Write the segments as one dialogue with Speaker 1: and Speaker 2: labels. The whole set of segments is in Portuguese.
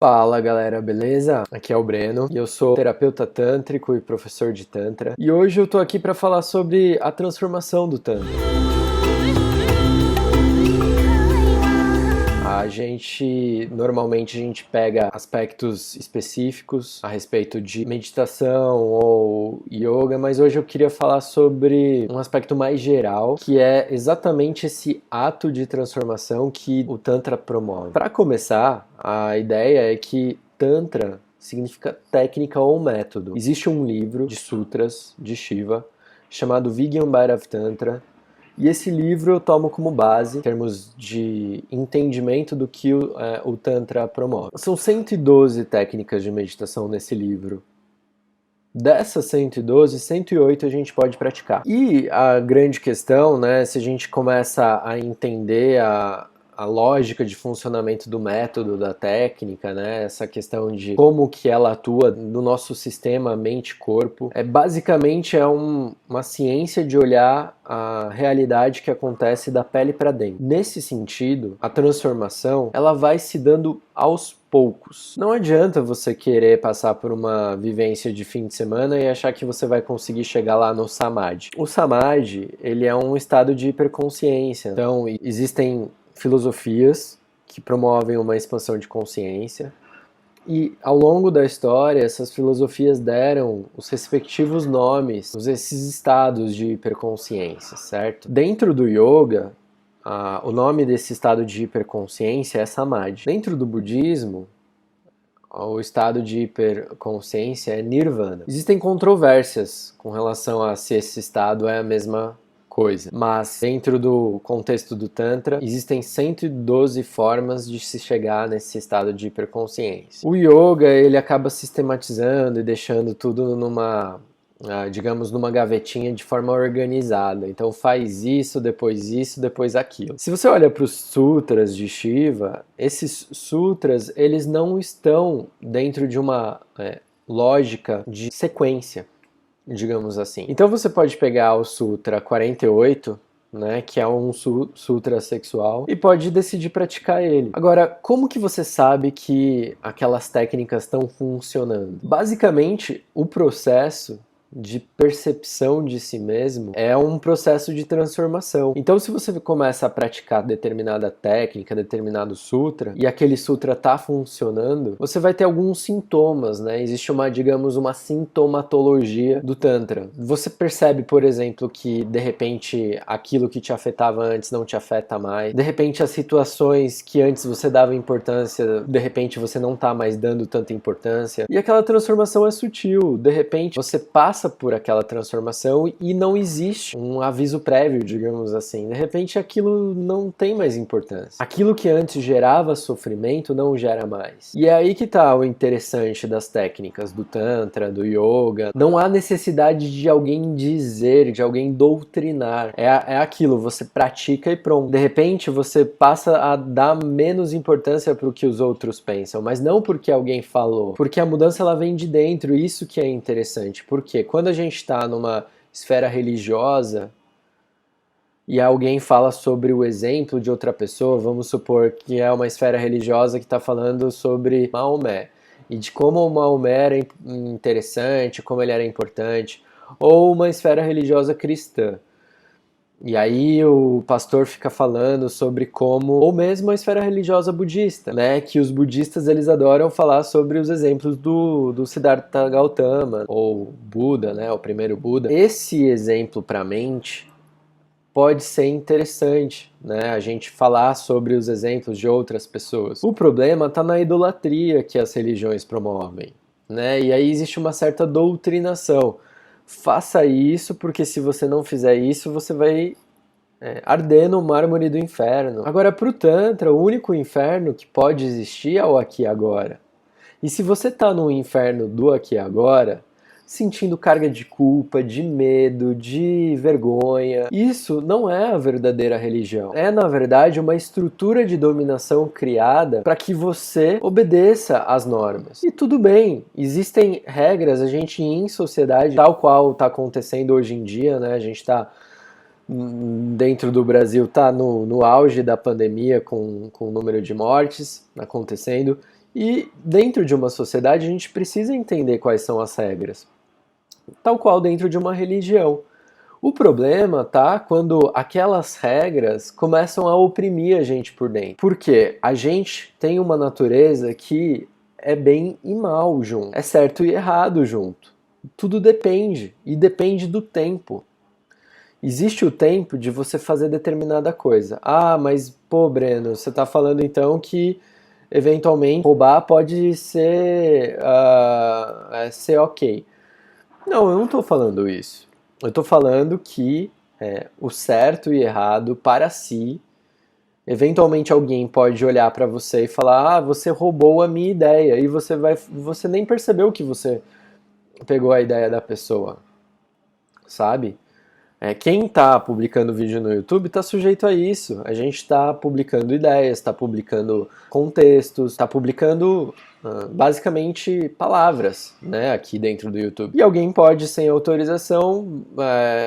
Speaker 1: Fala galera, beleza? Aqui é o Breno e eu sou terapeuta tântrico e professor de Tantra. E hoje eu tô aqui para falar sobre a transformação do Tantra. Normalmente a gente pega aspectos específicos a respeito de meditação ou yoga, mas hoje eu queria falar sobre um aspecto mais geral, que é exatamente esse ato de transformação que o Tantra promove. Para começar, a ideia é que Tantra significa técnica ou método. Existe um livro de sutras de Shiva chamado Vigyan Bhairav Tantra. E esse livro eu tomo como base, em termos de entendimento do que o Tantra promove. São 112 técnicas de meditação nesse livro. Dessas 112, 108 a gente pode praticar. E a grande questão, né, se a gente começa a entender a lógica de funcionamento do método, da técnica, né? Essa questão de como que ela atua no nosso sistema mente-corpo, basicamente uma ciência de olhar a realidade que acontece da pele para dentro. Nesse sentido, a transformação, ela vai se dando aos poucos. Não adianta você querer passar por uma vivência de fim de semana e achar que você vai conseguir chegar lá no Samadhi. O Samadhi, ele é um estado de hiperconsciência. Então, existem filosofias que promovem uma expansão de consciência e ao longo da história essas filosofias deram os respectivos nomes a esses estados de hiperconsciência, certo? Dentro do yoga, o nome desse estado de hiperconsciência é Samadhi. Dentro do budismo, o estado de hiperconsciência é Nirvana. Existem controvérsias com relação a se esse estado é a mesma coisa, mas dentro do contexto do Tantra existem 112 formas de se chegar nesse estado de hiperconsciência. O yoga, ele acaba sistematizando e deixando tudo numa gavetinha de forma organizada. Então faz isso, depois aquilo. Se você olha para os sutras de Shiva, esses sutras, eles não estão dentro de uma lógica de sequência, digamos assim. Então você pode pegar o Sutra 48, né, que é um sutra sexual, e pode decidir praticar ele. Agora, como que você sabe que aquelas técnicas estão funcionando? Basicamente, o processo de percepção de si mesmo é um processo de transformação. Então, se você começa a praticar determinada técnica, determinado sutra, e aquele sutra está funcionando, você vai ter alguns sintomas, né? Existe uma sintomatologia do Tantra. Você percebe, por exemplo, que de repente aquilo que te afetava antes não te afeta mais. De repente as situações que antes você dava importância, de repente você não está mais dando tanta importância. E aquela transformação é sutil. De repente você passa por aquela transformação e não existe um aviso prévio, digamos assim. De repente aquilo não tem mais importância. Aquilo que antes gerava sofrimento não gera mais. E é aí que tá o interessante das técnicas do Tantra, do Yoga. Não há necessidade de alguém dizer, de alguém doutrinar. É aquilo, você pratica e pronto. De repente você passa a dar menos importância para o que os outros pensam, mas não porque alguém falou, porque a mudança ela vem de dentro. Isso que é interessante. Por quê? Quando a gente está numa esfera religiosa e alguém fala sobre o exemplo de outra pessoa, vamos supor que é uma esfera religiosa que está falando sobre Maomé e de como o Maomé era interessante, como ele era importante, ou uma esfera religiosa cristã. E aí o pastor fica falando sobre como, ou mesmo a esfera religiosa budista, né, que os budistas eles adoram falar sobre os exemplos do Siddhartha Gautama, ou Buda, né, o primeiro Buda. Esse exemplo para a mente pode ser interessante, né, a gente falar sobre os exemplos de outras pessoas. O problema está na idolatria que as religiões promovem, né, e aí existe uma certa doutrinação. Faça isso, porque se você não fizer isso, você vai arder no mármore do inferno. Agora, para o Tantra, o único inferno que pode existir é o aqui e agora. E se você está no inferno do aqui e agora, sentindo carga de culpa, de medo, de vergonha, isso não é a verdadeira religião. É, na verdade, uma estrutura de dominação criada para que você obedeça às normas. E tudo bem, existem regras, a gente em sociedade, tal qual está acontecendo hoje em dia, né? A gente está dentro do Brasil, está no auge da pandemia com o número de mortes acontecendo. E dentro de uma sociedade a gente precisa entender quais são as regras, tal qual dentro de uma religião. O problema tá quando aquelas regras começam a oprimir a gente por dentro. Porque a gente tem uma natureza que é bem e mal junto, é certo e errado junto. Tudo depende, e depende do tempo. Existe o tempo de você fazer determinada coisa. Ah, mas pô, Breno, você tá falando então que eventualmente roubar pode ser ok. Não, eu não tô falando isso. Eu tô falando que o certo e errado para si, eventualmente alguém pode olhar para você e falar: ah, você roubou a minha ideia, e você nem percebeu que você pegou a ideia da pessoa, sabe? Quem está publicando vídeo no YouTube está sujeito a isso. A gente está publicando ideias, está publicando contextos, está publicando basicamente palavras, né, aqui dentro do YouTube. E alguém pode, sem autorização,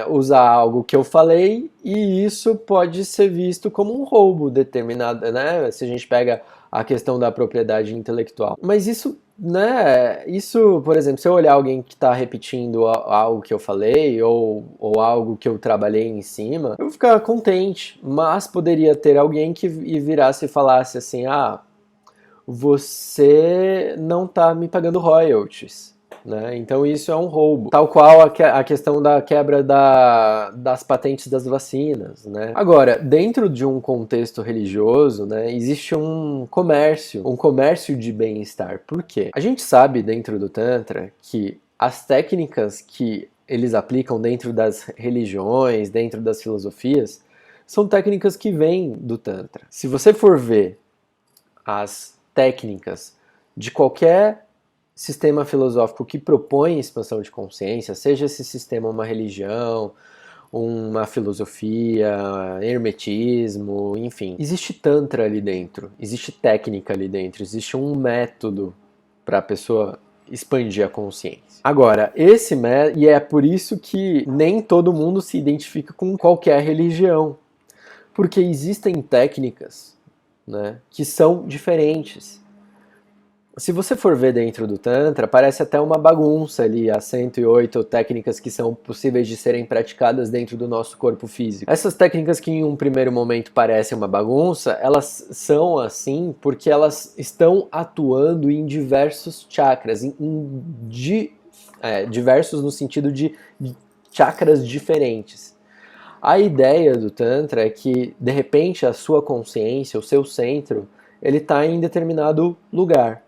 Speaker 1: usar algo que eu falei e isso pode ser visto como um roubo determinado, né? Se a gente pega a questão da propriedade intelectual. Mas isso, né, isso, por exemplo, se eu olhar alguém que está repetindo algo que eu falei ou algo que eu trabalhei em cima, eu vou ficar contente, mas poderia ter alguém que virasse e falasse assim: ah, você não está me pagando royalties, né? Então isso é um roubo. Tal qual a questão da quebra das patentes das vacinas, né? Agora, dentro de um contexto religioso, né, existe um comércio de bem-estar. Por quê? A gente sabe dentro do Tantra que as técnicas que eles aplicam dentro das religiões, dentro das filosofias, são técnicas que vêm do Tantra. Se você for ver as técnicas de qualquer sistema filosófico que propõe expansão de consciência, seja esse sistema uma religião, uma filosofia, hermetismo, enfim, existe tantra ali dentro, existe técnica ali dentro, existe um método para a pessoa expandir a consciência. Agora, e é por isso que nem todo mundo se identifica com qualquer religião, porque existem técnicas, né, que são diferentes. Se você for ver dentro do Tantra, parece até uma bagunça ali, as 108 técnicas que são possíveis de serem praticadas dentro do nosso corpo físico. Essas técnicas que em um primeiro momento parecem uma bagunça, elas são assim porque elas estão atuando em diversos chakras, diversos no sentido de chakras diferentes. A ideia do Tantra é que, de repente, a sua consciência, o seu centro, ele está em determinado lugar.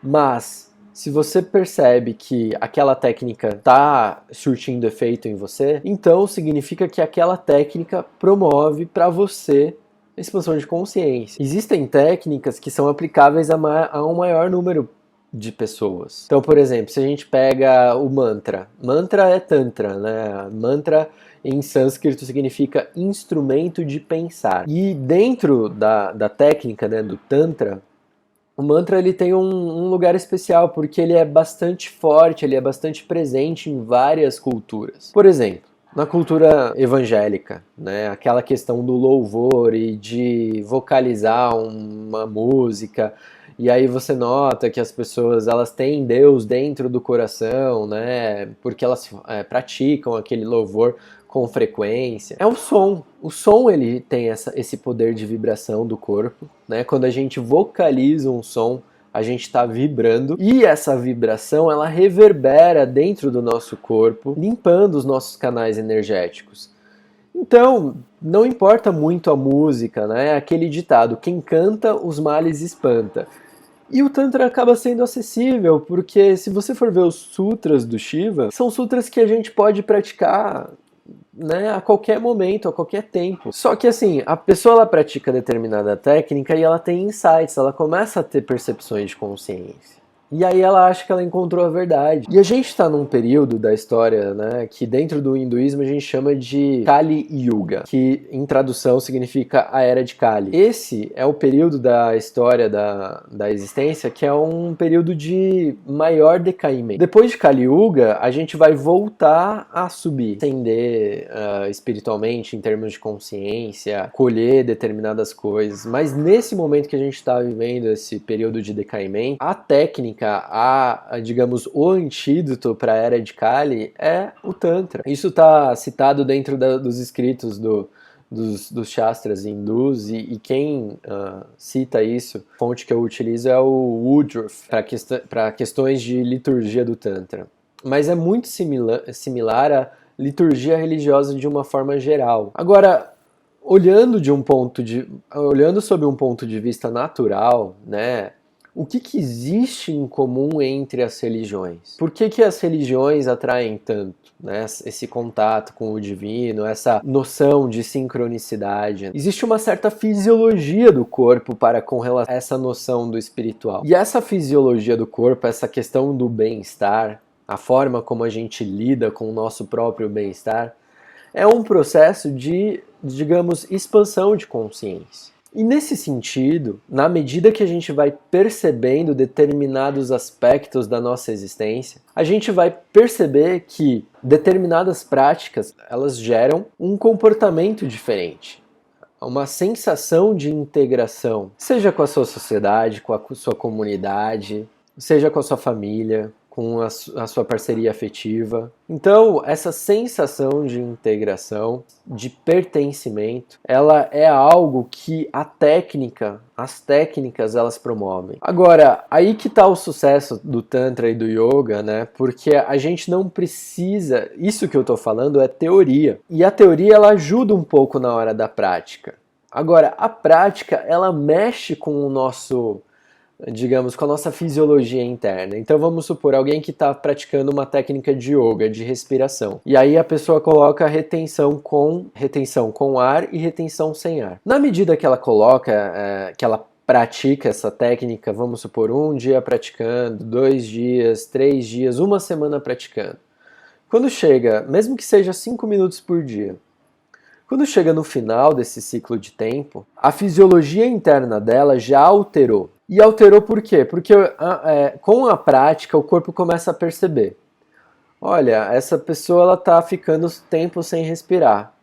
Speaker 1: Mas, se você percebe que aquela técnica está surtindo efeito em você, então significa que aquela técnica promove para você a expansão de consciência. Existem técnicas que são aplicáveis a um maior número de pessoas. Então, por exemplo, se a gente pega o mantra. Mantra é Tantra, né? Mantra em sânscrito significa instrumento de pensar. E dentro da técnica, né, do Tantra, o mantra ele tem um lugar especial porque ele é bastante forte, ele é bastante presente em várias culturas. Por exemplo, na cultura evangélica, né, aquela questão do louvor e de vocalizar uma música, e aí você nota que as pessoas elas têm Deus dentro do coração, né, porque elas praticam aquele louvor com frequência. É o som. O som ele tem esse poder de vibração do corpo, né? Quando a gente vocaliza um som, a gente está vibrando e essa vibração ela reverbera dentro do nosso corpo, limpando os nossos canais energéticos. Então, não importa muito a música, né? Aquele ditado, quem canta, os males espanta. E o Tantra acaba sendo acessível, porque se você for ver os sutras do Shiva, são sutras que a gente pode praticar, né, a qualquer momento, a qualquer tempo. Só que assim, a pessoa ela pratica determinada técnica e ela tem insights, ela começa a ter percepções de consciência. E aí ela acha que ela encontrou a verdade. E a gente está num período da história, né, que dentro do hinduísmo a gente chama de Kali Yuga, que em tradução significa a Era de Kali. Esse é o período da história da existência que é um período de maior decaimento. Depois de Kali Yuga, a gente vai voltar a subir, ascender espiritualmente em termos de consciência, colher determinadas coisas. Mas nesse momento que a gente está vivendo esse período de decaimento, a técnica, digamos, o antídoto para a Era de Kali é o Tantra. Isso está citado dentro dos escritos dos Shastras hindus, e quem cita isso, a fonte que eu utilizo é o Woodruff, para questões de liturgia do Tantra. Mas é muito similar à liturgia religiosa de uma forma geral. Agora, olhando sob um ponto de vista natural, né, o que existe em comum entre as religiões? Por que as religiões atraem tanto, né, esse contato com o divino, essa noção de sincronicidade? Existe uma certa fisiologia do corpo com relação a essa noção do espiritual. E essa fisiologia do corpo, essa questão do bem-estar, a forma como a gente lida com o nosso próprio bem-estar, é um processo de, digamos, expansão de consciência. E nesse sentido, na medida que a gente vai percebendo determinados aspectos da nossa existência, a gente vai perceber que determinadas práticas, elas geram um comportamento diferente, uma sensação de integração, seja com a sua sociedade, com a sua comunidade, seja com a sua família, com a sua parceria afetiva. Então, essa sensação de integração, de pertencimento, ela é algo que as técnicas, elas promovem. Agora, aí que está o sucesso do Tantra e do Yoga, né? Porque a gente não precisa... Isso que eu estou falando é teoria. E a teoria, ela ajuda um pouco na hora da prática. Agora, a prática, ela mexe com o nosso... digamos, com a nossa fisiologia interna. Então vamos supor, alguém que está praticando uma técnica de yoga, de respiração. E aí a pessoa coloca retenção com ar e retenção sem ar. Na medida que ela que ela pratica essa técnica, vamos supor, um dia praticando, 2 dias, 3 dias, uma semana praticando. Quando chega, mesmo que seja 5 minutos por dia, quando chega no final desse ciclo de tempo, a fisiologia interna dela já alterou. E alterou por quê? Porque com a prática o corpo começa a perceber. Olha, essa pessoa está ficando tempo sem respirar.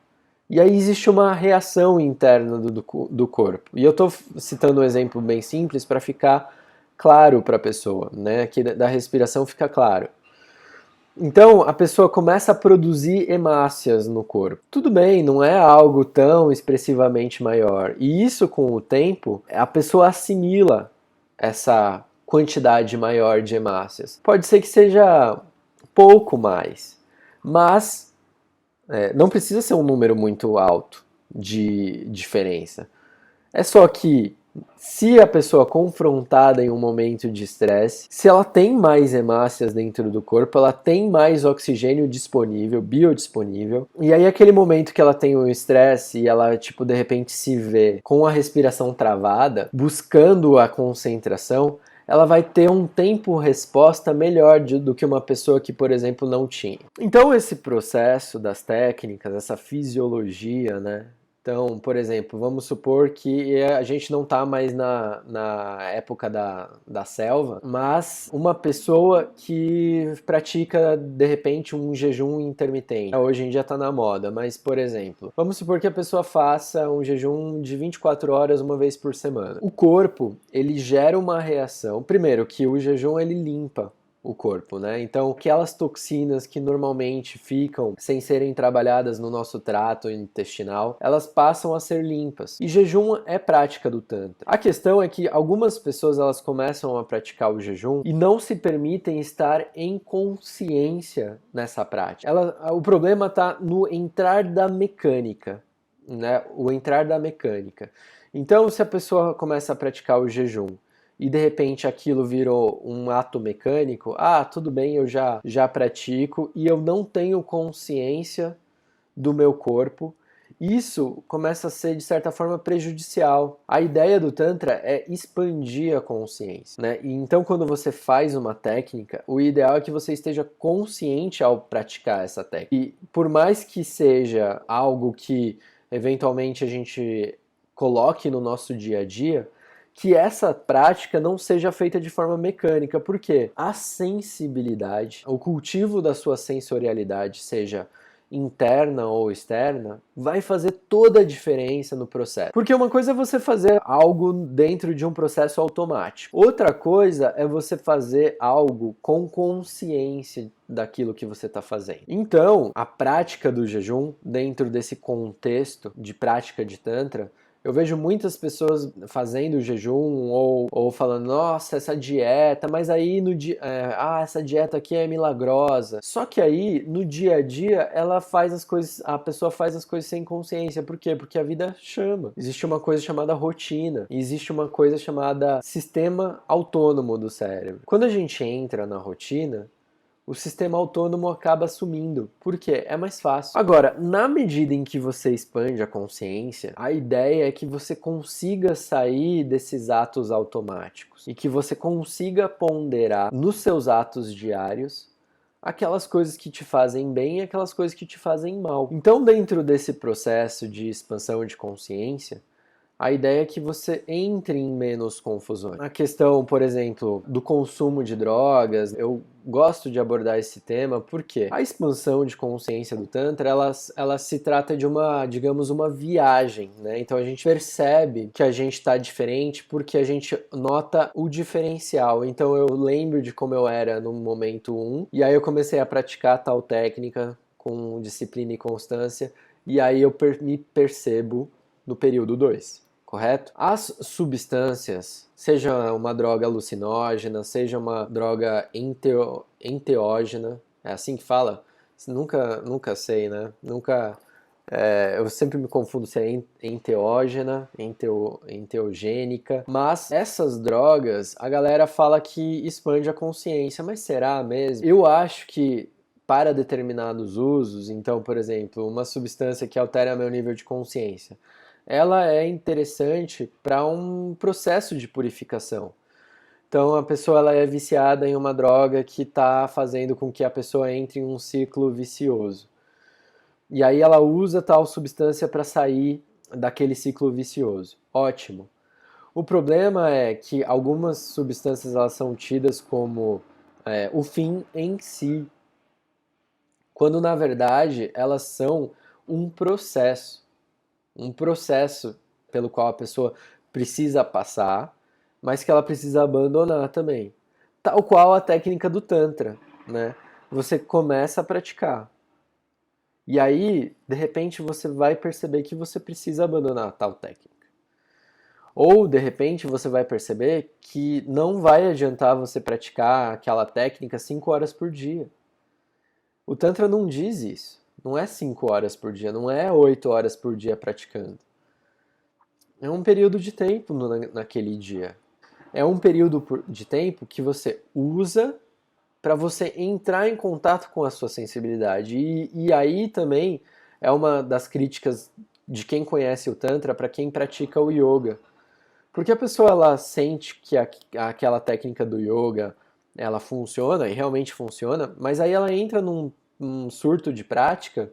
Speaker 1: E aí existe uma reação interna do corpo. E eu estou citando um exemplo bem simples para ficar claro para a pessoa, né? Que da respiração fica claro. Então, a pessoa começa a produzir hemácias no corpo. Tudo bem, não é algo tão expressivamente maior. E isso, com o tempo, a pessoa assimila essa quantidade maior de hemácias. Pode ser que seja pouco mais, mas não precisa ser um número muito alto de diferença. É só que, se a pessoa confrontada em um momento de estresse, se ela tem mais hemácias dentro do corpo, ela tem mais oxigênio disponível, biodisponível, e aí aquele momento que ela tem um estresse e ela, de repente se vê com a respiração travada, buscando a concentração, ela vai ter um tempo-resposta melhor do que uma pessoa que, por exemplo, não tinha. Então esse processo das técnicas, essa fisiologia, né? Então, por exemplo, vamos supor que a gente não está mais na época da selva, mas uma pessoa que pratica, de repente, um jejum intermitente. Hoje em dia está na moda, mas, por exemplo, vamos supor que a pessoa faça um jejum de 24 horas uma vez por semana. O corpo, ele gera uma reação. Primeiro, que o jejum, ele limpa o corpo, né? Então, aquelas toxinas que normalmente ficam sem serem trabalhadas no nosso trato intestinal, elas passam a ser limpas. E jejum é prática do Tantra. A questão é que algumas pessoas, elas começam a praticar o jejum e não se permitem estar em consciência nessa prática. O problema está no entrar da mecânica, né? O entrar da mecânica. Então, se a pessoa começa a praticar o jejum e de repente aquilo virou um ato mecânico, tudo bem, eu já pratico e eu não tenho consciência do meu corpo isso começa a ser, de certa forma, prejudicial. A ideia do Tantra é expandir a consciência, né? E então, quando você faz uma técnica, o ideal é que você esteja consciente ao praticar essa técnica. E por mais que seja algo que, eventualmente, a gente coloque no nosso dia a dia, que essa prática não seja feita de forma mecânica, porque a sensibilidade, o cultivo da sua sensorialidade, seja interna ou externa, vai fazer toda a diferença no processo. Porque uma coisa é você fazer algo dentro de um processo automático. Outra coisa é você fazer algo com consciência daquilo que você está fazendo. Então, a prática do jejum, dentro desse contexto de prática de Tantra, eu vejo muitas pessoas fazendo jejum ou falando, nossa, essa dieta, mas aí no dia, essa dieta aqui é milagrosa. Só que aí, no dia a dia, ela faz as coisas, a pessoa faz as coisas sem consciência. Por quê? Porque a vida chama. Existe uma coisa chamada rotina, e existe uma coisa chamada sistema autônomo do cérebro. Quando a gente entra na rotina, o sistema autônomo acaba sumindo. Por quê? É mais fácil. Agora, na medida em que você expande a consciência, a ideia é que você consiga sair desses atos automáticos e que você consiga ponderar nos seus atos diários aquelas coisas que te fazem bem e aquelas coisas que te fazem mal. Então, dentro desse processo de expansão de consciência, a ideia é que você entre em menos confusões. A questão, por exemplo, do consumo de drogas, eu gosto de abordar esse tema porque a expansão de consciência do Tantra, ela se trata de uma, digamos, uma viagem, né? Então a gente percebe que a gente está diferente porque a gente nota o diferencial. Então eu lembro de como eu era no momento 1, e aí eu comecei a praticar tal técnica com disciplina e constância, e aí eu me percebo no período 2. Correto? As substâncias, seja uma droga alucinógena, seja uma droga enteógena, é assim que fala? Nunca sei, né? Eu sempre me confundo se é enteógena, enteogênica, mas essas drogas, a galera fala que expande a consciência, mas será mesmo? Eu acho que para determinados usos, então, por exemplo, uma substância que altera meu nível de consciência, ela é interessante para um processo de purificação. Então a pessoa ela é viciada em uma droga que está fazendo com que a pessoa entre em um ciclo vicioso. E aí ela usa tal substância para sair daquele ciclo vicioso. Ótimo. O problema é que algumas substâncias elas são tidas como o fim em si, quando na verdade elas são um processo pelo qual a pessoa precisa passar, mas que ela precisa abandonar também. Tal qual a técnica do Tantra, né? Você começa a praticar. E aí, de repente, você vai perceber que você precisa abandonar tal técnica. Ou, de repente, você vai perceber que não vai adiantar você praticar aquela técnica 5 horas por dia. O Tantra não diz isso. Não é 5 horas por dia, não é 8 horas por dia praticando. É um período de tempo naquele dia. É um período de tempo que você usa para você entrar em contato com a sua sensibilidade. E aí também é uma das críticas de quem conhece o Tantra para quem pratica o yoga. Porque a pessoa ela sente que aquela técnica do yoga ela funciona, e realmente funciona, mas aí ela entra num surto de prática,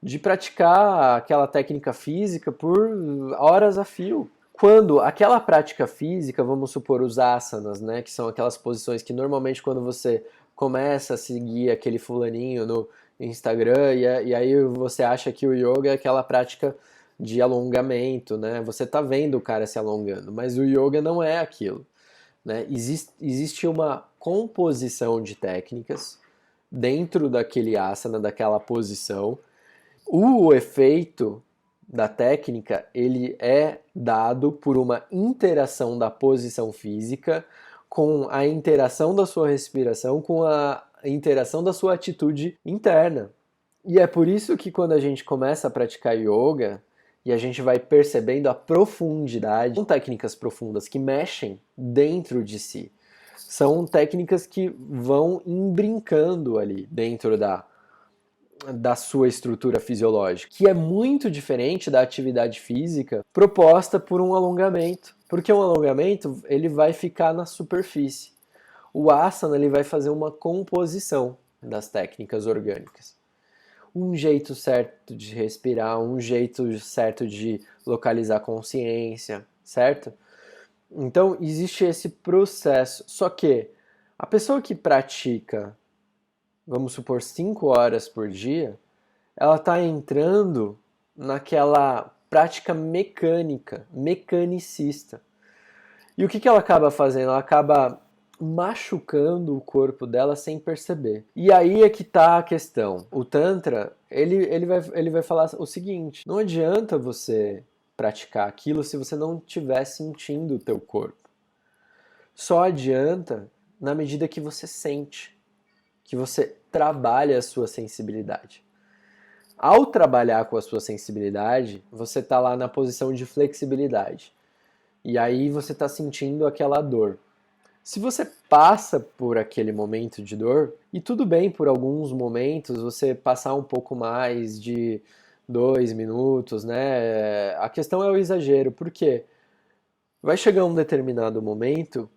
Speaker 1: de praticar aquela técnica física por horas a fio. Quando aquela prática física, vamos supor os asanas, né, que são aquelas posições que normalmente quando você começa a seguir aquele fulaninho no Instagram e aí você acha que o yoga é aquela prática de alongamento, né? Você tá vendo o cara se alongando, mas o yoga não é aquilo, né? Existe uma composição de técnicas dentro daquele asana, daquela posição. O efeito da técnica, ele é dado por uma interação da posição física com a interação da sua respiração, com a interação da sua atitude interna. E é por isso que quando a gente começa a praticar yoga e a gente vai percebendo a profundidade, são técnicas profundas que mexem dentro de si. São técnicas que vão imbrincando ali dentro da sua estrutura fisiológica, que é muito diferente da atividade física proposta por um alongamento, porque um alongamento ele vai ficar na superfície. O asana ele vai fazer uma composição das técnicas orgânicas. Um jeito certo de respirar, um jeito certo de localizar a consciência, certo? Então existe esse processo, só que a pessoa que pratica, vamos supor, 5 horas por dia, ela está entrando naquela prática mecânica, mecanicista. E o que ela acaba fazendo? Ela acaba machucando o corpo dela sem perceber. E aí é que está a questão. O Tantra, ele vai falar o seguinte: não adianta você praticar aquilo se você não estiver sentindo o teu corpo. Só adianta na medida que você sente, que você trabalha a sua sensibilidade. Ao trabalhar com a sua sensibilidade, você está lá na posição de flexibilidade. E aí você está sentindo aquela dor. Se você passa por aquele momento de dor, e tudo bem por alguns momentos você passar um pouco mais de 2 minutos, né? A questão é o exagero, porque vai chegar um determinado momento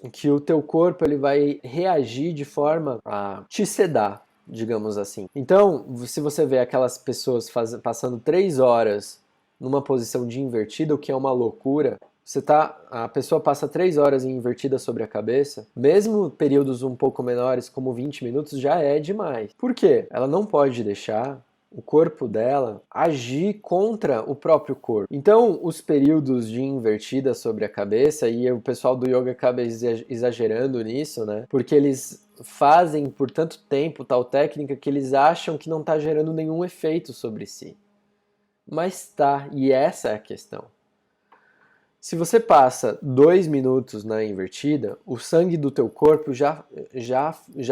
Speaker 1: em que o teu corpo ele vai reagir de forma a te sedar, digamos assim. Então, se você vê aquelas pessoas passando 3 horas numa posição de invertida, o que é uma loucura, a pessoa passa 3 horas invertida sobre a cabeça, mesmo períodos um pouco menores, como 20 minutos, já é demais. Por quê? Ela não pode deixar o corpo dela agir contra o próprio corpo. Então, os períodos de invertida sobre a cabeça, e o pessoal do yoga acaba exagerando nisso, né? Porque eles fazem por tanto tempo tal técnica que eles acham que não está gerando nenhum efeito sobre si. Mas tá, e essa é a questão. Se você passa 2 minutos na invertida, o sangue do teu corpo já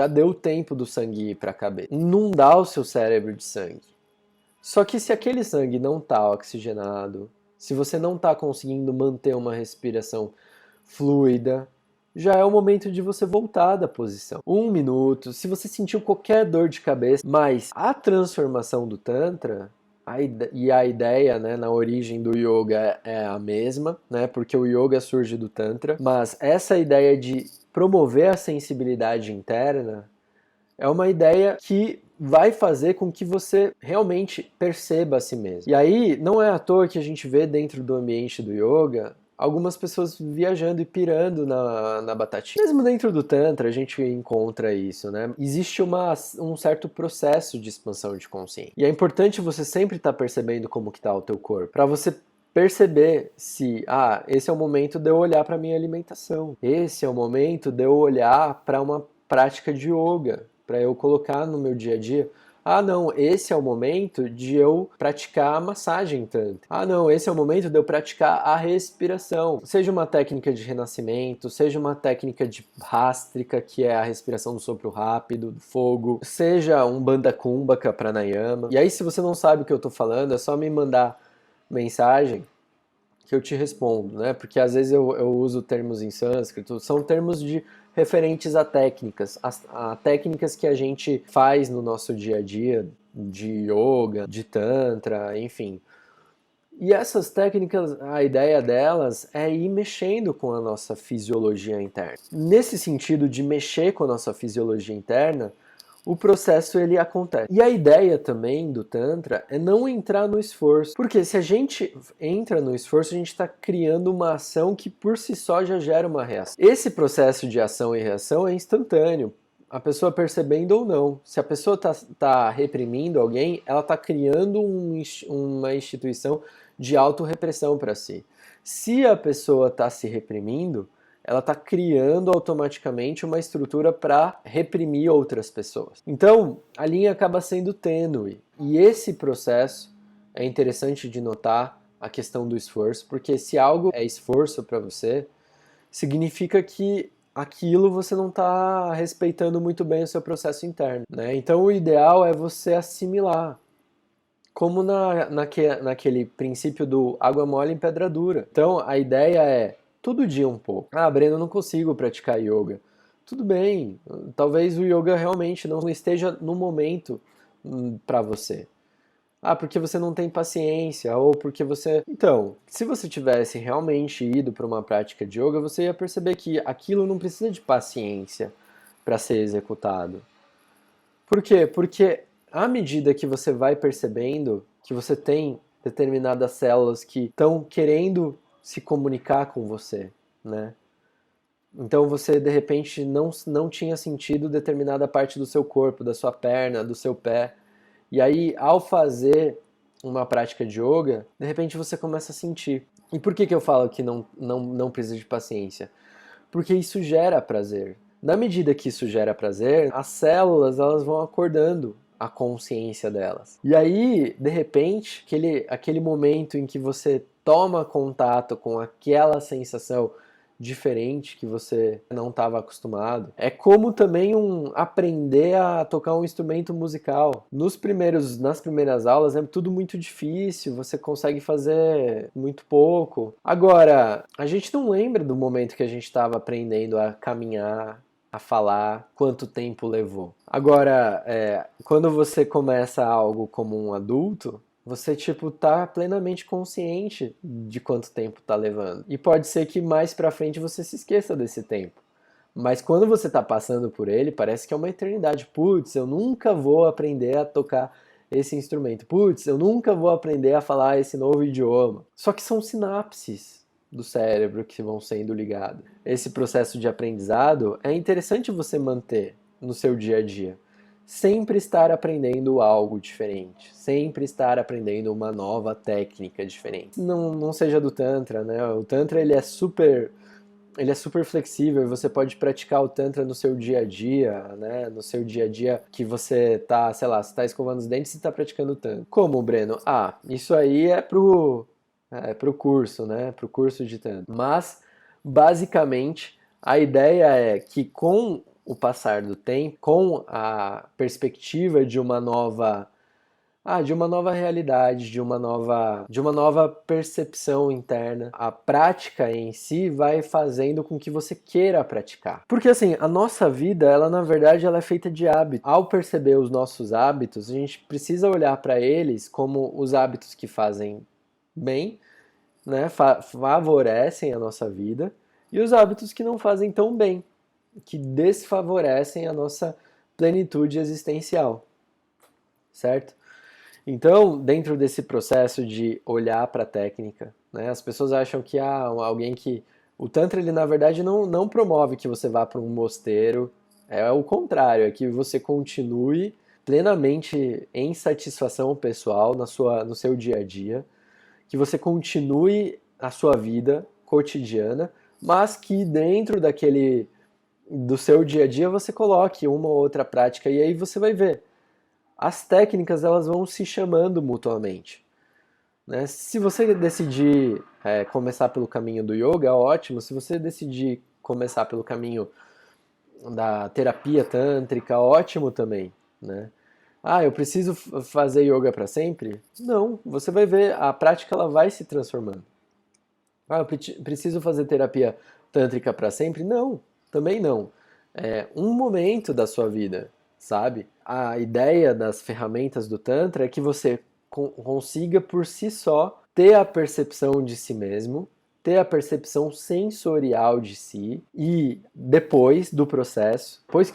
Speaker 1: deu tempo do sangue ir para a cabeça. Inundar o seu cérebro de sangue. Só que se aquele sangue não está oxigenado, se você não está conseguindo manter uma respiração fluida, já é o momento de você voltar da posição. 1 minuto, se você sentiu qualquer dor de cabeça, mas a transformação do Tantra... E a ideia, né, na origem do yoga é a mesma, né, porque o yoga surge do Tantra, mas essa ideia de promover a sensibilidade interna é uma ideia que vai fazer com que você realmente perceba a si mesmo. E aí, não é à toa que a gente vê dentro do ambiente do yoga algumas pessoas viajando e pirando na batatinha. Mesmo dentro do Tantra a gente encontra isso, né? Existe um certo processo de expansão de consciência. E é importante você sempre estar percebendo como que tá o teu corpo, para você perceber se, esse é o momento de eu olhar para minha alimentação. Esse é o momento de eu olhar para uma prática de yoga, para eu colocar no meu dia a dia. Não, esse é o momento de eu praticar a massagem tantra. Não, esse é o momento de eu praticar a respiração. Seja uma técnica de renascimento, seja uma técnica de Bhastrika, que é a respiração do sopro rápido, do fogo, seja um Bandha Kumbhaka Pranayama. E aí, se você não sabe o que eu tô falando, é só me mandar mensagem que eu te respondo, né? Porque às vezes eu uso termos em sânscrito, são termos referentes a técnicas, a técnicas que a gente faz no nosso dia a dia, de yoga, de tantra, enfim. E essas técnicas, a ideia delas é ir mexendo com a nossa fisiologia interna. Nesse sentido de mexer com a nossa fisiologia interna, o processo ele acontece. E a ideia também do Tantra é não entrar no esforço. Porque se a gente entra no esforço, a gente está criando uma ação que por si só já gera uma reação. Esse processo de ação e reação é instantâneo. A pessoa percebendo ou não. Se a pessoa está reprimindo alguém, ela está criando uma instituição de autorrepressão para si. Se a pessoa está se reprimindo, ela está criando automaticamente uma estrutura para reprimir outras pessoas. Então, a linha acaba sendo tênue. E esse processo é interessante de notar a questão do esforço, porque se algo é esforço para você, significa que aquilo você não está respeitando muito bem o seu processo interno, né? Então, o ideal é você assimilar. Como naquele princípio do água mole em pedra dura. Então, a ideia é todo dia um pouco. Breno, eu não consigo praticar yoga. Tudo bem, talvez o yoga realmente não esteja no momento pra você? Ah, porque você não tem paciência, ou porque você... Então, se você tivesse realmente ido para uma prática de yoga, você ia perceber que aquilo não precisa de paciência para ser executado. Por quê? Porque à medida que você vai percebendo que você tem determinadas células que estão querendo se comunicar com você, né? Então você de repente não tinha sentido determinada parte do seu corpo, da sua perna, do seu pé. E aí, ao fazer uma prática de yoga, de repente você começa a sentir. E por que eu falo que não precisa de paciência? Porque isso gera prazer. Na medida que isso gera prazer, as células elas vão acordando a consciência delas. E aí, de repente, aquele momento em que você toma contato com aquela sensação diferente que você não estava acostumado. É como também aprender a tocar um instrumento musical. Nas primeiras aulas é tudo muito difícil, você consegue fazer muito pouco. Agora, a gente não lembra do momento que a gente estava aprendendo a caminhar, a falar, quanto tempo levou. Agora, quando você começa algo como um adulto, você, tipo, tá plenamente consciente de quanto tempo tá levando. E pode ser que mais pra frente você se esqueça desse tempo. Mas quando você tá passando por ele, parece que é uma eternidade. Putz, eu nunca vou aprender a tocar esse instrumento. Putz, eu nunca vou aprender a falar esse novo idioma. Só que são sinapses do cérebro que vão sendo ligadas. Esse processo de aprendizado é interessante você manter no seu dia a dia. Sempre estar aprendendo algo diferente, sempre estar aprendendo uma nova técnica diferente. Não seja do Tantra, né? O Tantra ele é super flexível, você pode praticar o Tantra no seu dia a dia, né? No seu dia a dia que você tá, sei lá, você tá escovando os dentes e tá praticando o Tantra. Como, Breno? Ah, isso aí é pro curso, né? Pro curso de Tantra. Mas, basicamente, a ideia é que com o passar do tempo, com a perspectiva de uma nova realidade, de uma nova percepção interna. A prática em si vai fazendo com que você queira praticar. Porque assim, a nossa vida, ela na verdade ela é feita de hábitos. Ao perceber os nossos hábitos, a gente precisa olhar para eles como os hábitos que fazem bem, né, favorecem a nossa vida, e os hábitos que não fazem tão bem, que desfavorecem a nossa plenitude existencial, certo? Então, dentro desse processo de olhar para a técnica, né, as pessoas acham que alguém que... O Tantra, ele na verdade não promove que você vá para um mosteiro, é o contrário, é que você continue plenamente em satisfação pessoal no seu dia a dia, que você continue a sua vida cotidiana, mas que dentro do seu dia a dia você coloque uma ou outra prática e aí você vai ver. As técnicas elas vão se chamando mutuamente, né? Se você decidir começar pelo caminho do yoga, ótimo. Se você decidir começar pelo caminho da terapia tântrica, ótimo também, né? Ah, eu preciso fazer yoga para sempre? Não, você vai ver, a prática ela vai se transformando. Ah, eu preciso fazer terapia tântrica para sempre? Não, também não. É um momento da sua vida, sabe? A ideia das ferramentas do Tantra é que você consiga por si só ter a percepção de si mesmo, ter a percepção sensorial de si e depois do processo, depois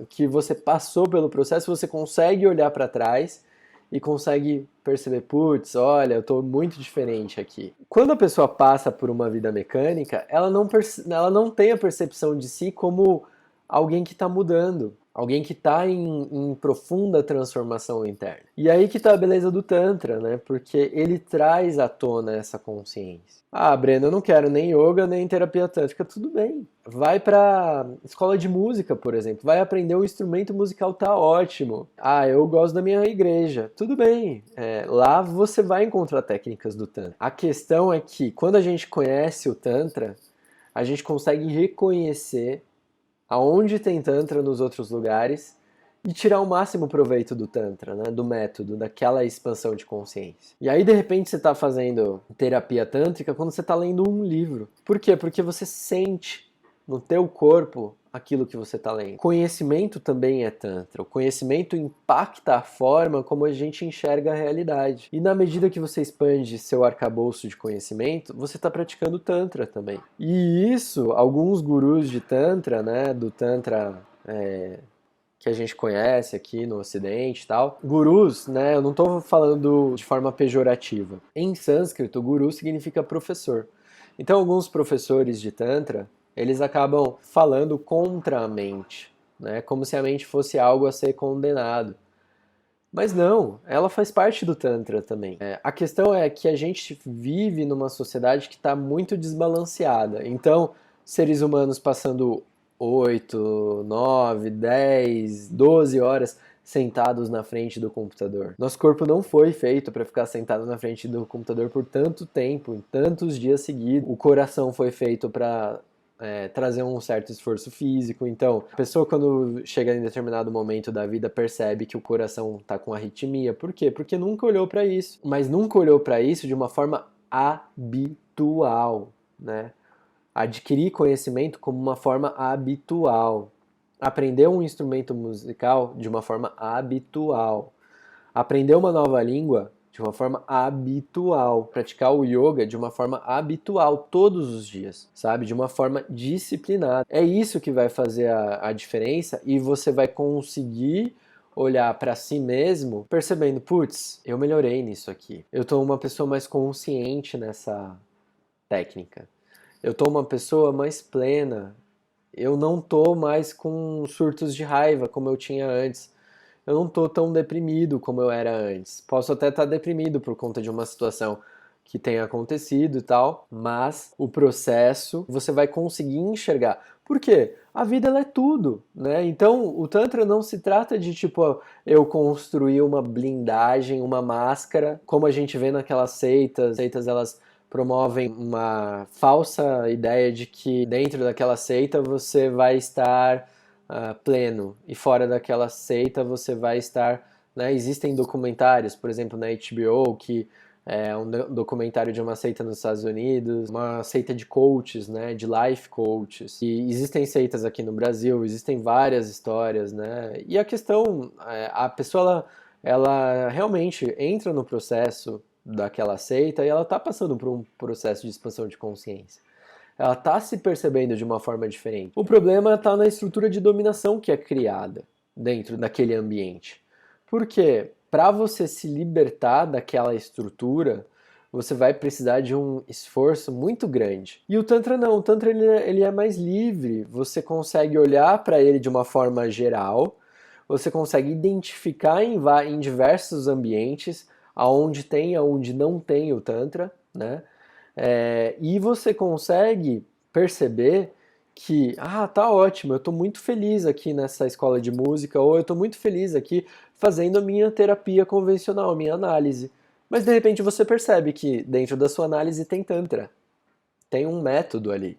Speaker 1: que você passou pelo processo, você consegue olhar para trás e consegue perceber, putz, olha, eu estou muito diferente aqui. Quando a pessoa passa por uma vida mecânica, ela não tem a percepção de si como alguém que está mudando, alguém que está em profunda transformação interna. E aí que está a beleza do Tantra, né? Porque ele traz à tona essa consciência. Ah, Breno, eu não quero nem yoga, nem terapia tântrica. Tudo bem. Vai pra escola de música, por exemplo. Vai aprender um instrumento musical, tá ótimo. Ah, eu gosto da minha igreja. Tudo bem. Lá você vai encontrar técnicas do Tantra. A questão é que quando a gente conhece o Tantra, a gente consegue reconhecer aonde tem Tantra nos outros lugares e tirar o máximo proveito do Tantra, né? Do método, daquela expansão de consciência. E aí, de repente, você está fazendo terapia tântrica quando você está lendo um livro. Por quê? Porque você sente no teu corpo aquilo que você está lendo. Conhecimento também é Tantra. O conhecimento impacta a forma como a gente enxerga a realidade. E na medida que você expande seu arcabouço de conhecimento, você está praticando Tantra também. E isso, alguns gurus de Tantra, né, do Tantra que a gente conhece aqui no Ocidente e tal. Gurus, né, eu não estou falando de forma pejorativa. Em sânscrito, guru significa professor. Então, alguns professores de Tantra, eles acabam falando contra a mente, né, como se a mente fosse algo a ser condenado. Mas não, ela faz parte do Tantra também. A questão é que a gente vive numa sociedade que está muito desbalanceada. Então, seres humanos passando 8, 9, 10, 12 horas sentados na frente do computador. Nosso corpo não foi feito para ficar sentado na frente do computador por tanto tempo, em tantos dias seguidos. O coração foi feito para trazer um certo esforço físico. Então, a pessoa quando chega em determinado momento da vida percebe que o coração está com arritmia. Por quê? Porque nunca olhou para isso. Mas nunca olhou para isso de uma forma habitual, né? Adquirir conhecimento como uma forma habitual. Aprender um instrumento musical de uma forma habitual. Aprender uma nova língua de uma forma habitual. Praticar o yoga de uma forma habitual, todos os dias, sabe? De uma forma disciplinada. É isso que vai fazer a diferença e você vai conseguir olhar para si mesmo percebendo, putz, eu melhorei nisso aqui. Eu tô uma pessoa mais consciente nessa técnica. Eu tô uma pessoa mais plena. Eu não tô mais com surtos de raiva como eu tinha antes. Eu não tô tão deprimido como eu era antes. Posso até estar deprimido por conta de uma situação que tenha acontecido e tal, mas o processo você vai conseguir enxergar. Por quê? A vida ela é tudo, né? Então, o Tantra não se trata de tipo eu construir uma blindagem, uma máscara, como a gente vê naquelas seitas. As seitas elas promovem uma falsa ideia de que dentro daquela seita você vai estar pleno e fora daquela seita você vai estar, né? Existem documentários, por exemplo, na HBO, que é um documentário de uma seita nos Estados Unidos, uma seita de coaches, né? De life coaches. E existem seitas aqui no Brasil, existem várias histórias, né? E a questão, a pessoa ela realmente entra no processo daquela seita e ela está passando por um processo de expansão de consciência. Ela está se percebendo de uma forma diferente. O problema está na estrutura de dominação que é criada dentro daquele ambiente. Porque para você se libertar daquela estrutura, você vai precisar de um esforço muito grande. E o Tantra não, o Tantra ele é mais livre, você consegue olhar para ele de uma forma geral, você consegue identificar em diversos ambientes aonde tem, aonde não tem o Tantra, né? E você consegue perceber que, tá ótimo, eu estou muito feliz aqui nessa escola de música, ou eu estou muito feliz aqui fazendo a minha terapia convencional, a minha análise. Mas de repente você percebe que dentro da sua análise tem Tantra, tem um método ali.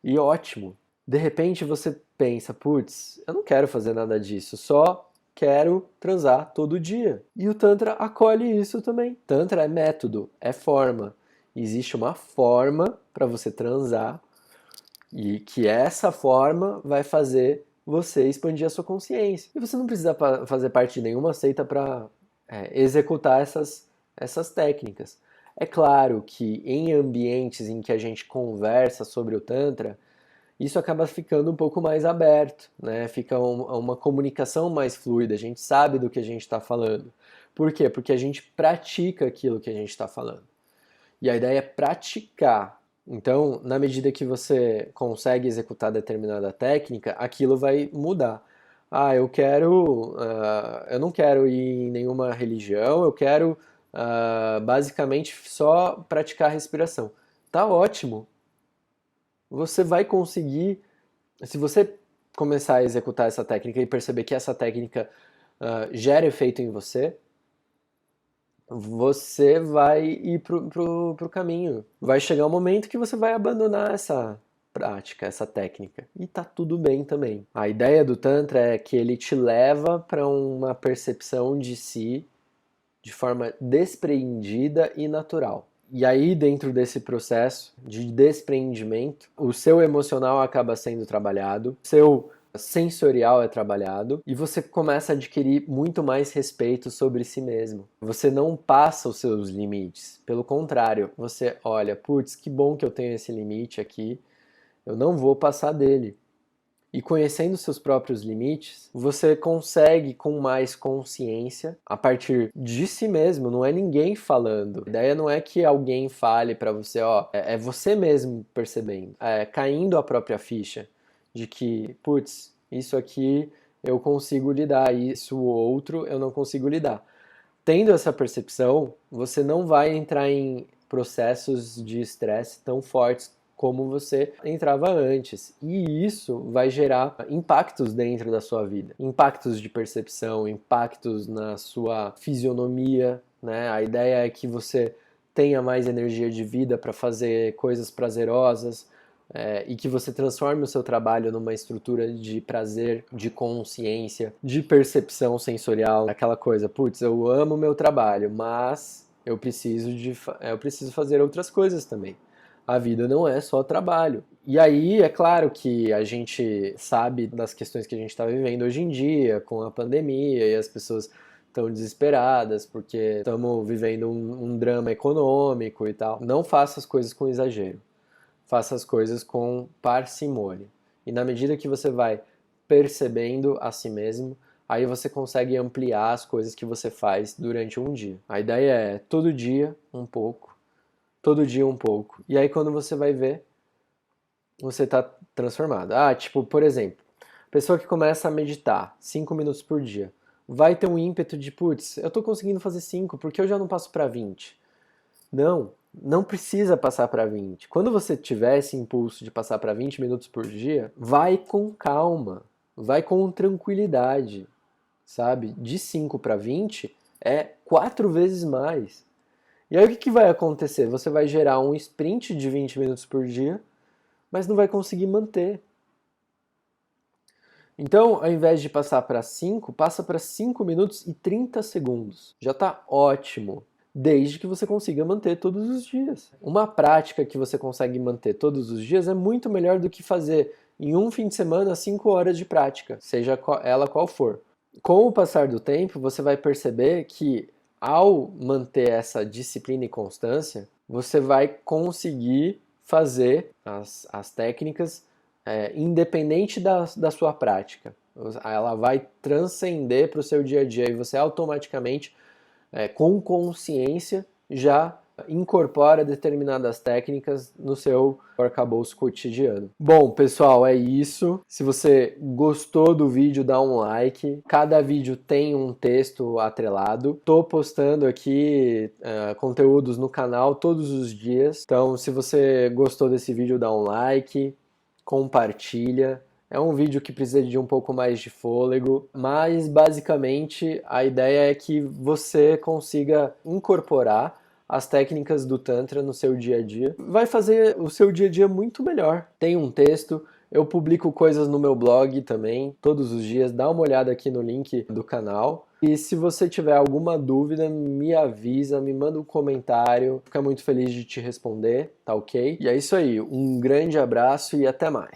Speaker 1: E ótimo. De repente você pensa, putz, eu não quero fazer nada disso, só quero transar todo dia. E o Tantra acolhe isso também. Tantra é método, é forma. Existe uma forma para você transar e que essa forma vai fazer você expandir a sua consciência. E você não precisa fazer parte de nenhuma seita para executar essas técnicas. É claro que em ambientes em que a gente conversa sobre o Tantra, isso acaba ficando um pouco mais aberto, né? Fica uma comunicação mais fluida, a gente sabe do que a gente está falando. Por quê? Porque a gente pratica aquilo que a gente está falando. E a ideia é praticar. Então, na medida que você consegue executar determinada técnica, aquilo vai mudar. Eu não quero ir em nenhuma religião, eu quero basicamente só praticar a respiração. Tá ótimo. Você vai conseguir, se você começar a executar essa técnica e perceber que essa técnica gera efeito em você, você vai ir pro caminho. Vai chegar um momento que você vai abandonar essa prática, essa técnica. E tá tudo bem também. A ideia do Tantra é que ele te leva para uma percepção de si de forma despreendida e natural. E aí, dentro desse processo de desprendimento, o seu emocional acaba sendo trabalhado, seu sensorial é trabalhado e você começa a adquirir muito mais respeito sobre si mesmo. Você não passa os seus limites, pelo contrário, você olha, putz, que bom que eu tenho esse limite aqui, eu não vou passar dele. E conhecendo seus próprios limites, você consegue com mais consciência, a partir de si mesmo, não é ninguém falando. A ideia não é que alguém fale para você, ó, é você mesmo percebendo, caindo a própria ficha de que, putz, isso aqui eu consigo lidar, isso outro eu não consigo lidar. Tendo essa percepção, você não vai entrar em processos de estresse tão fortes como você entrava antes. E isso vai gerar impactos dentro da sua vida. Impactos de percepção, impactos na sua fisionomia, né? A ideia é que você tenha mais energia de vida para fazer coisas prazerosas, e que você transforme o seu trabalho numa estrutura de prazer, de consciência, de percepção sensorial, aquela coisa, putz, eu amo o meu trabalho, mas eu preciso fazer outras coisas também. A vida não é só trabalho. E aí, é claro que a gente sabe das questões que a gente está vivendo hoje em dia, com a pandemia, e as pessoas estão desesperadas porque estamos vivendo um drama econômico e tal. Não faça as coisas com exagero. Faça as coisas com parcimônia. E na medida que você vai percebendo a si mesmo, aí você consegue ampliar as coisas que você faz durante um dia. A ideia é todo dia um pouco, todo dia um pouco. E aí quando você vai ver, você está transformado. Tipo, por exemplo, pessoa que começa a meditar 5 minutos por dia, vai ter um ímpeto de, putz, eu estou conseguindo fazer 5, por que eu já não passo para 20? Não precisa passar para 20. Quando você tiver esse impulso de passar para 20 minutos por dia, vai com calma, vai com tranquilidade, sabe? De 5 para 20 é 4 vezes mais. E aí o que vai acontecer? Você vai gerar um sprint de 20 minutos por dia, mas não vai conseguir manter. Então, ao invés de passar para 5, passa para 5 minutos e 30 segundos. Já está ótimo. Desde que você consiga manter todos os dias. Uma prática que você consegue manter todos os dias é muito melhor do que fazer em um fim de semana 5 horas de prática, seja ela qual for. Com o passar do tempo, você vai perceber que ao manter essa disciplina e constância, você vai conseguir fazer as técnicas independente da sua prática. Ela vai transcender para o seu dia a dia e você automaticamente com consciência, já incorpora determinadas técnicas no seu arcabouço cotidiano. Bom, pessoal, é isso. Se você gostou do vídeo, dá um like. Cada vídeo tem um texto atrelado. Tô postando aqui conteúdos no canal todos os dias. Então, se você gostou desse vídeo, dá um like, compartilha. É um vídeo que precisa de um pouco mais de fôlego, mas basicamente a ideia é que você consiga incorporar as técnicas do Tantra no seu dia a dia. Vai fazer o seu dia a dia muito melhor. Tem um texto, eu publico coisas no meu blog também, todos os dias. Dá uma olhada aqui no link do canal. E se você tiver alguma dúvida, me avisa, me manda um comentário. Fico muito feliz de te responder, tá ok? E é isso aí, um grande abraço e até mais.